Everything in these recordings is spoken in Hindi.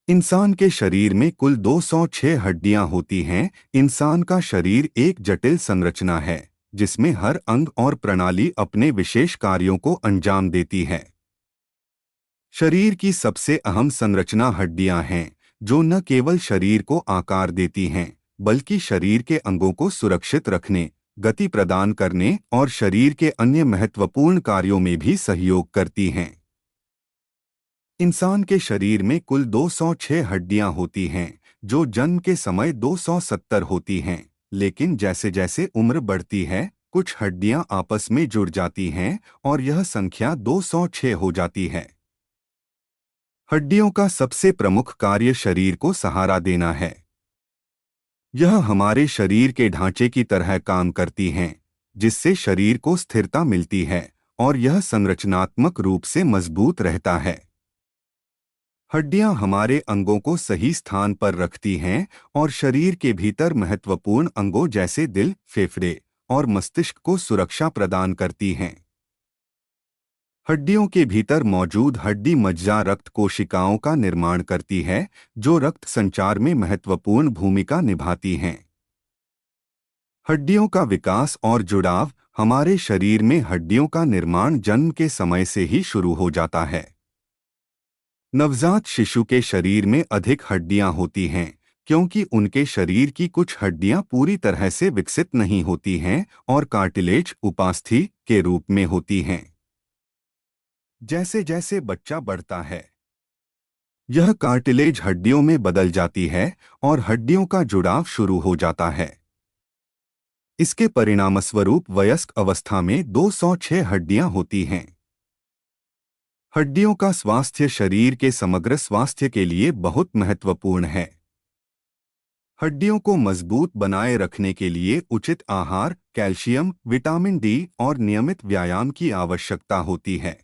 इंसान के शरीर में कुल 206 हड्डियां होती हैं। इंसान का शरीर एक जटिल संरचना है जिसमें हर अंग और प्रणाली अपने विशेष कार्यों को अंजाम देती है। शरीर की सबसे अहम संरचना हड्डियां हैं, जो न केवल शरीर को आकार देती हैं, बल्कि शरीर के अंगों को सुरक्षित रखने, गति प्रदान करने और शरीर के अन्य महत्वपूर्ण कार्यों में भी सहयोग करती हैं। इंसान के शरीर में कुल 206 हड्डियां होती हैं, जो जन्म के समय 270 होती हैं, लेकिन जैसे जैसे उम्र बढ़ती है, कुछ हड्डियां आपस में जुड़ जाती हैं और यह संख्या 206 हो जाती है। हड्डियों का सबसे प्रमुख कार्य शरीर को सहारा देना है। यह हमारे शरीर के ढांचे की तरह काम करती हैं, जिससे शरीर को स्थिरता मिलती है और यह संरचनात्मक रूप से मजबूत रहता है। हड्डियां हमारे अंगों को सही स्थान पर रखती हैं और शरीर के भीतर महत्वपूर्ण अंगों जैसे दिल, फेफड़े और मस्तिष्क को सुरक्षा प्रदान करती हैं। हड्डियों के भीतर मौजूद हड्डी मज्जा रक्त कोशिकाओं का निर्माण करती है, जो रक्त संचार में महत्वपूर्ण भूमिका निभाती हैं। हड्डियों का विकास और जुड़ाव। हमारे शरीर में हड्डियों का निर्माण जन्म के समय से ही शुरू हो जाता है। नवजात शिशु के शरीर में अधिक हड्डियां होती हैं, क्योंकि उनके शरीर की कुछ हड्डियां पूरी तरह से विकसित नहीं होती हैं और कार्टिलेज उपास्थि के रूप में होती हैं। जैसे जैसे बच्चा बढ़ता है, यह कार्टिलेज हड्डियों में बदल जाती है और हड्डियों का जुड़ाव शुरू हो जाता है। इसके परिणामस्वरूप वयस्क अवस्था में 206 हड्डियां होती हैं। हड्डियों का स्वास्थ्य शरीर के समग्र स्वास्थ्य के लिए बहुत महत्वपूर्ण है। हड्डियों को मजबूत बनाए रखने के लिए उचित आहार, कैल्शियम, विटामिन डी और नियमित व्यायाम की आवश्यकता होती है।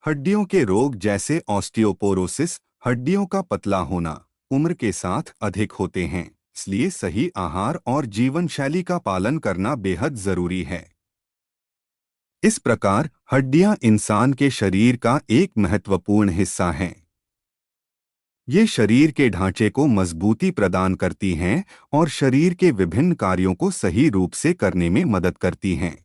हड्डियों के रोग जैसे ऑस्टियोपोरोसिस, हड्डियों का पतला होना, उम्र के साथ अधिक होते हैं, इसलिए सही आहार और जीवन शैली का पालन करना बेहद जरूरी है। इस प्रकार हड्डियां इंसान के शरीर का एक महत्वपूर्ण हिस्सा हैं। ये शरीर के ढांचे को मजबूती प्रदान करती हैं और शरीर के विभिन्न कार्यों को सही रूप से करने में मदद करती हैं।